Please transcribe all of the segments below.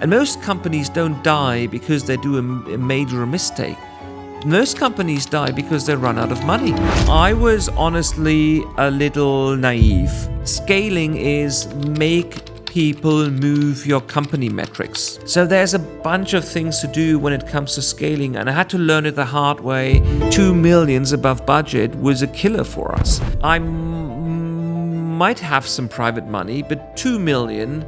And most companies don't die because they do a major mistake. Most companies die because they run out of money. I was honestly a little naive. Scaling is make people move your company metrics. So there's a bunch of things to do when it comes to scaling, and I had to learn it the hard way. 2 million above budget was a killer for us. I might have some private money, but 2 million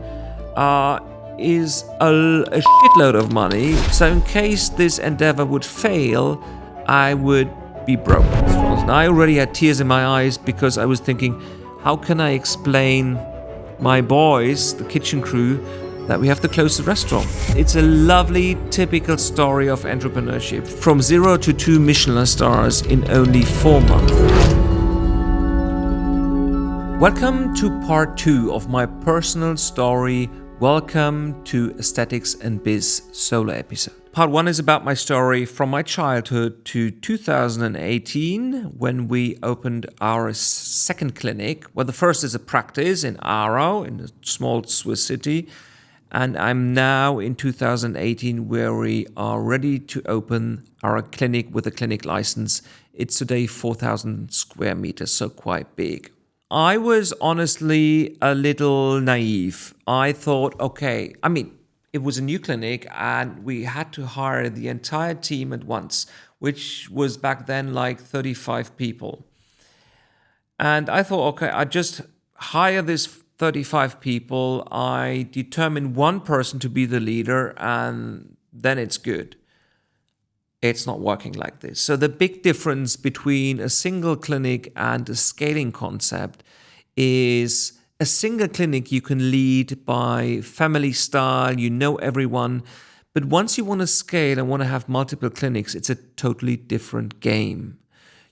is a shitload of money. So in case this endeavor would fail, I would be broke. And I already had tears in my eyes because I was thinking, how can I explain my boys, the kitchen crew, that we have to close the restaurant? It's a lovely, typical story of entrepreneurship. From 0 to 2 Michelin stars in only 4 months. Welcome to part 2 of my personal story. Welcome to Aesthetics and Biz solo episode. Part 1 is about my story from my childhood to 2018 when we opened our second clinic. Well, the first is a practice in Aarau, in a small Swiss city. And I'm now in 2018 where we are ready to open our clinic with a clinic license. It's today 4,000 square meters, so quite big. I was honestly a little naive. I thought, it was a new clinic and we had to hire the entire team at once, which was back then like 35 people. And I thought, I just hire this 35 people. I determine one person to be the leader and then it's good. It's not working like this. So the big difference between a single clinic and a scaling concept is a single clinic you can lead by family style, you know everyone. But once you want to scale and want to have multiple clinics, it's a totally different game.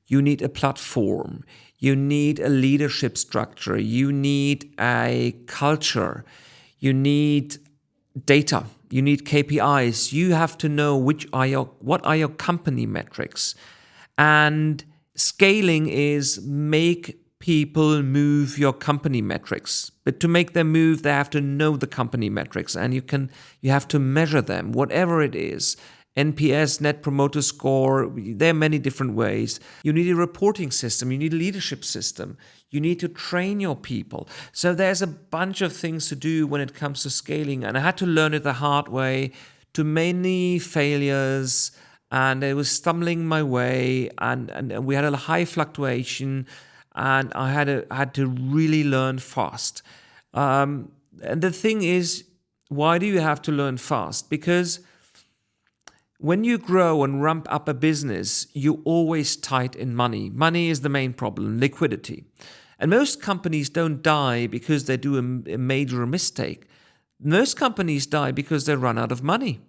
You need a platform. You need a leadership structure. You need a culture. You need data. You need KPIs. You have to know what are your company metrics. And scaling is make people move your company metrics. But to make them move, they have to know the company metrics, and you have to measure them, whatever it is. NPS, Net Promoter Score, there are many different ways. You need a reporting system, you need a leadership system, you need to train your people. So there's a bunch of things to do when it comes to scaling, and I had to learn it the hard way, to many failures, and I was stumbling my way, and we had a high fluctuation, and I had to really learn fast. And the thing is, why do you have to learn fast? Because when you grow and ramp up a business, you're always tight in money. Money is the main problem, liquidity. And most companies don't die because they do a major mistake. Most companies die because they run out of money.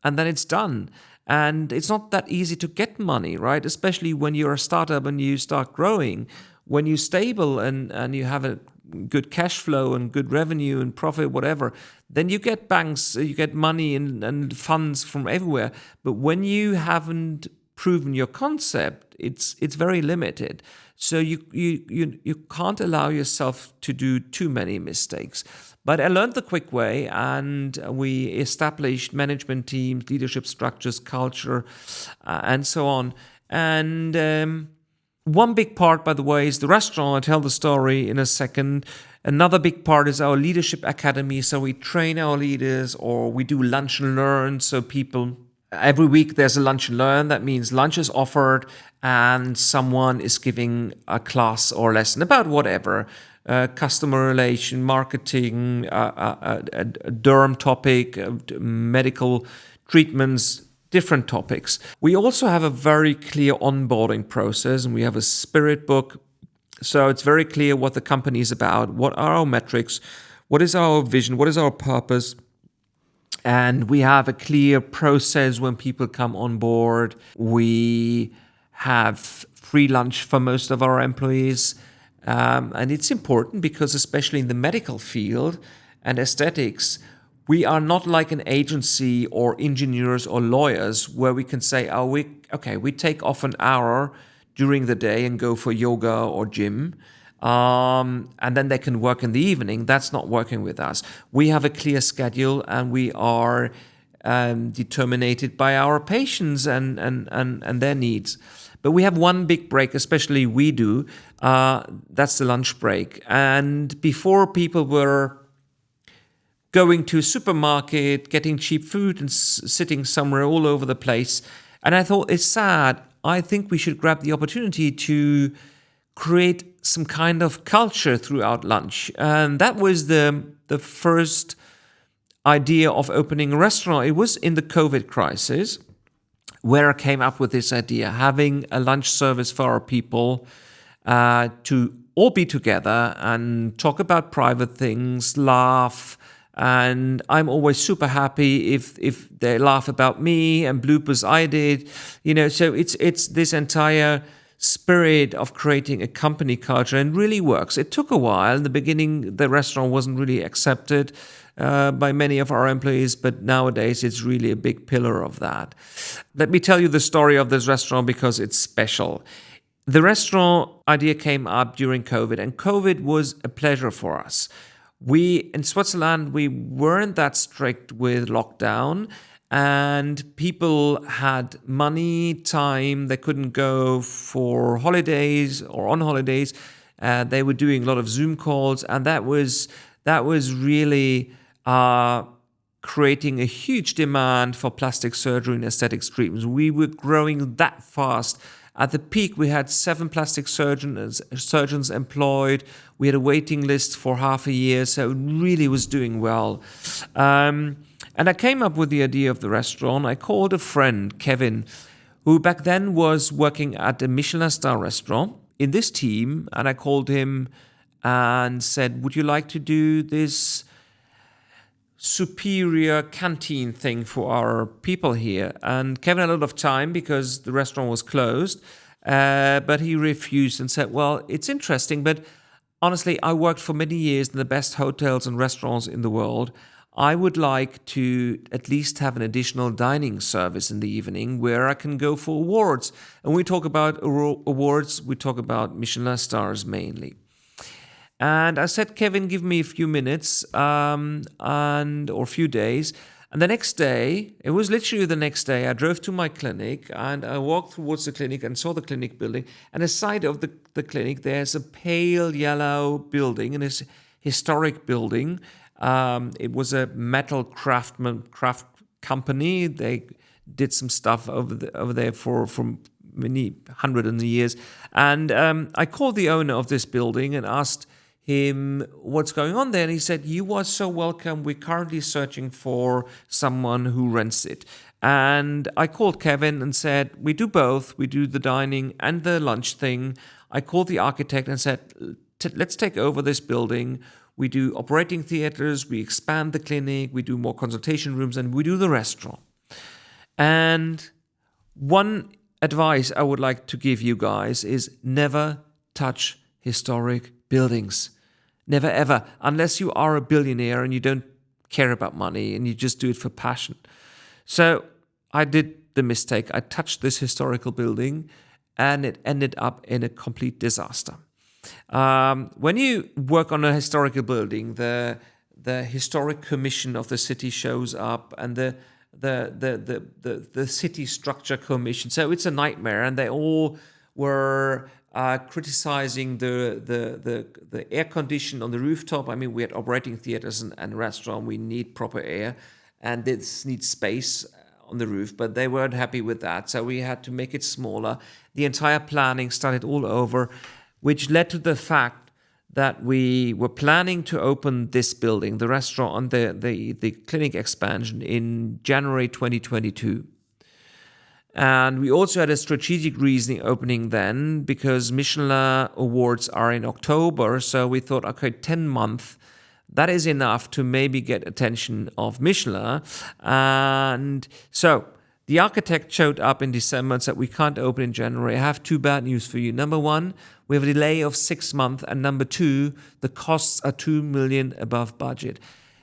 And then it's done. And it's not that easy to get money, right? Especially when you're a startup and you start growing. When you're stable and you have a good cash flow and good revenue and profit, whatever, then you get banks, you get money and funds from everywhere. But when you haven't proven your concept, it's very limited. So you can't allow yourself to do too many mistakes. But I learned the quick way, and we established management teams, leadership structures, culture, and so on. And one big part, by the way, is the restaurant. I'll tell the story in a second. Another big part is our leadership academy. So we train our leaders, or we do lunch and learn. So people, every week there's a lunch and learn. That means lunch is offered and someone is giving a class or lesson about whatever. Customer relation, marketing, a derm topic, medical treatments, different topics. We also have a very clear onboarding process, and we have a spirit book. So it's very clear what the company is about, what are our metrics, what is our vision, what is our purpose. And we have a clear process when people come on board. We have free lunch for most of our employees. And it's important because especially in the medical field and aesthetics, we are not like an agency or engineers or lawyers where we can say, we take off an hour during the day and go for yoga or gym. and then they can work in the evening. That's not working with us. We have a clear schedule, and we are determined by our patients and their needs. But we have one big break, especially we do. That's the lunch break. And before, people were going to a supermarket, getting cheap food, and sitting somewhere all over the place. And I thought, it's sad. I think we should grab the opportunity to create some kind of culture throughout lunch. And that was the first idea of opening a restaurant. It was in the COVID crisis where I came up with this idea, having a lunch service for our people to all be together and talk about private things, laugh. And I'm always super happy if they laugh about me and bloopers I did. So it's this entire spirit of creating a company culture, and really works. It took a while. In the beginning, the restaurant wasn't really accepted by many of our employees, but nowadays it's really a big pillar of that. Let me tell you the story of this restaurant because it's special. The restaurant idea came up during COVID, and COVID was a pleasure for us. In Switzerland, we weren't that strict with lockdown, and people had money, time. They couldn't go for holidays or on holidays. They were doing a lot of Zoom calls, and that was really creating a huge demand for plastic surgery and aesthetics treatments. We were growing that fast. At the peak, we had 7 plastic surgeons employed. We had a waiting list for half a year, so it really was doing well. And I came up with the idea of the restaurant. I called a friend, Kevin, who back then was working at a Michelin star restaurant in this team. And I called him and said, would you like to do this superior canteen thing for our people here? And Kevin had a lot of time because the restaurant was closed. But he refused and said, well, it's interesting, but honestly, I worked for many years in the best hotels and restaurants in the world. I would like to at least have an additional dining service in the evening where I can go for awards. And when we talk about awards, we talk about Michelin stars mainly. And I said, Kevin, give me a few minutes or a few days. And the next day, it was literally the next day, I drove to my clinic and I walked towards the clinic and saw the clinic building. And aside of the clinic, there's a pale yellow building, and it's a historic building. It was a metal craft company. They did some stuff over there for many hundreds of years. And I called the owner of this building and asked him what's going on there. And he said, you are so welcome. We're currently searching for someone who rents it. And I called Kevin and said, we do both. We do the dining and the lunch thing. I called the architect and said, let's take over this building. We do operating theaters, we expand the clinic, we do more consultation rooms, and we do the restaurant. And one advice I would like to give you guys is never touch historic buildings. Never ever, unless you are a billionaire and you don't care about money and you just do it for passion. So I did the mistake. I touched this historical building and it ended up in a complete disaster. When you work on a historical building, the historic commission of the city shows up, and the city structure commission. So it's a nightmare, and they all were criticizing the air condition on the rooftop. I mean, we had operating theaters and restaurant. We need proper air, and this needs space on the roof, but they weren't happy with that. So we had to make it smaller. The entire planning started all over, which led to the fact that we were planning to open this building, the restaurant and the clinic expansion, in January 2022. And we also had a strategic reasoning opening then, because Michelin awards are in October. So we thought, okay, 10 months, that is enough to maybe get attention of Michelin. And so the architect showed up in December and said, we can't open in January. I have 2 bad news for you. Number 1, we have a delay of 6 months. And number 2, the costs are 2 million above budget.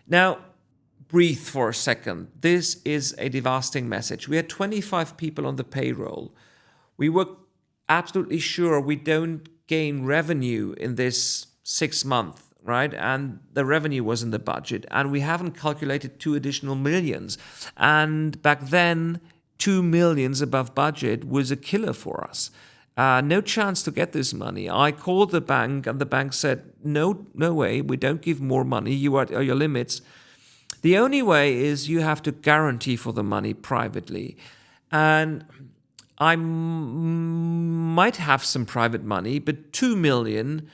Now, breathe for a second. This is a devastating message. We had 25 people on the payroll. We were absolutely sure we don't gain revenue in this 6 months, right? And the revenue was in the budget, and we haven't calculated 2 additional millions. And back then, 2 millions above budget was a killer for us. No chance to get this money. I called the bank, and the bank said, no way, we don't give more money, you are at your limits. The only way is you have to guarantee for the money privately. And I might have some private money, but 2 million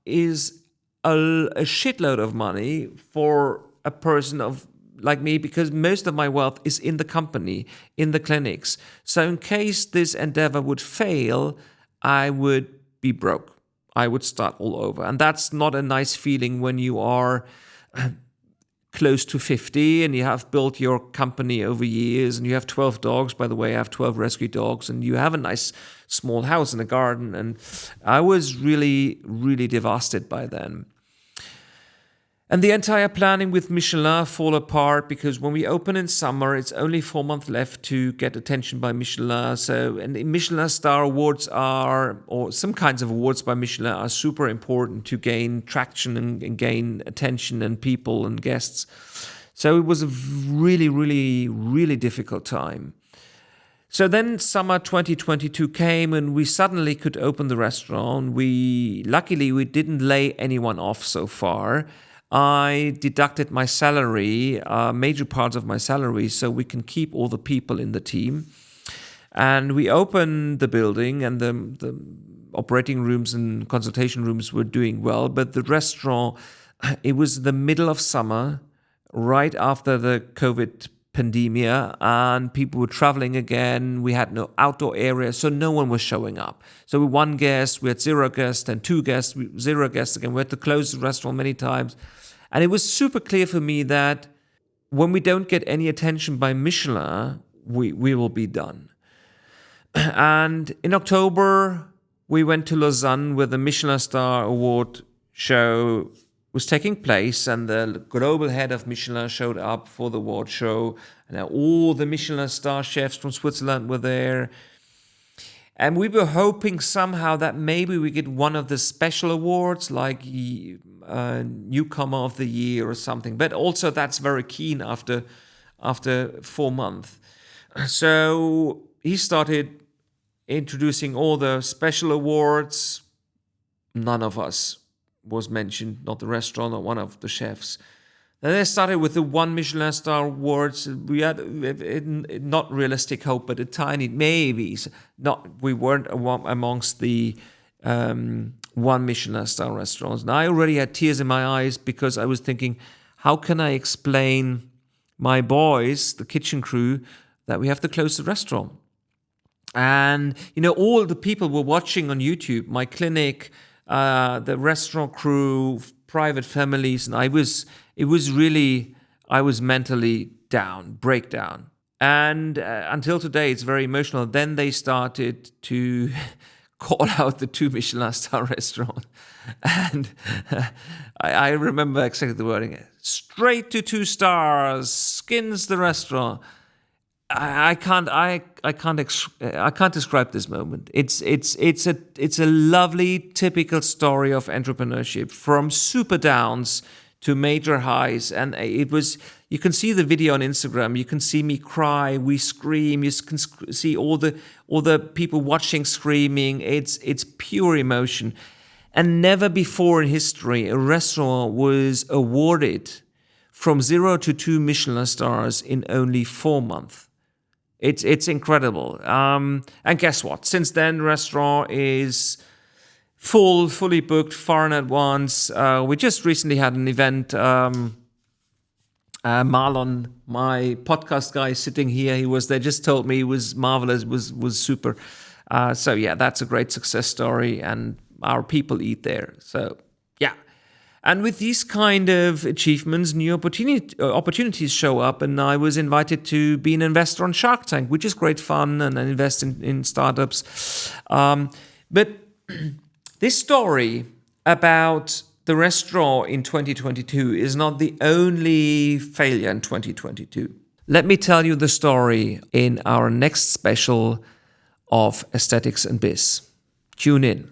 is a shitload of money for a person like me, because most of my wealth is in the company, in the clinics. So in case this endeavor would fail, I would be broke. I would start all over. And that's not a nice feeling when you are close to 50 and you have built your company over years and you have 12 dogs. By the way, I have 12 rescue dogs, and you have a nice small house and a garden. And I was really, really devastated by then. And the entire planning with Michelin fall apart, because when we open in summer, it's only 4 months left to get attention by Michelin. And the Michelin star awards or some kinds of awards by Michelin are super important to gain traction and gain attention and people and guests. So it was a really, really, really difficult time. So then summer 2022 came and we suddenly could open the restaurant. Luckily, we didn't lay anyone off so far. I deducted my salary, major parts of my salary, so we can keep all the people in the team. And we opened the building, and the operating rooms and consultation rooms were doing well. But the restaurant, it was the middle of summer, right after the COVID pandemia, and people were traveling again. We had no outdoor area, so no one was showing up. So we had 1 guest, we had 0 guests, and 2 guests, 0 guests again. We had to close the restaurant many times. And it was super clear for me that when we don't get any attention by Michelin, we will be done. And in October, we went to Lausanne, where the Michelin Star Award show was taking place, and the global head of Michelin showed up for the award show, and all the Michelin star chefs from Switzerland were there. And we were hoping somehow that maybe we get one of the special awards, like Newcomer of the Year or something. But also that's very keen after 4 months. So he started introducing all the special awards. None of us was mentioned, not the restaurant, not one of the chefs. Then they started with the 1 Michelin star awards. We had not realistic hope, but a tiny maybe. We weren't amongst the 1 Michelin star restaurants. And I already had tears in my eyes, because I was thinking, how can I explain my boys, the kitchen crew, that we have to close the restaurant? And all the people were watching on YouTube, my clinic, the restaurant crew, private families, and I was mentally down, breakdown. And until today, it's very emotional. Then they started to call out the 2 Michelin star restaurants. And I remember exactly the wording. Straight to 2 stars, skins the restaurant. I can't describe this moment. It's a lovely, typical story of entrepreneurship, from super downs to major highs. And you can see the video on Instagram. You can see me cry, we scream. You can see all the people watching screaming. It's pure emotion. And never before in history a restaurant was awarded from 0 to 2 Michelin stars in only 4 months. It's incredible. And guess what? Since then, restaurant is fully booked, far in advance. We just recently had an event. Marlon, my podcast guy sitting here, he was there, just told me it was marvelous, was super. So yeah, that's a great success story, and our people eat there. So yeah. And with these kind of achievements, new opportunities show up, and I was invited to be an investor on Shark Tank, which is great fun, and I invest in startups. But this story about the restaurant in 2022 is not the only failure in 2022. Let me tell you the story in our next special of Aesthetics and Biz. Tune in.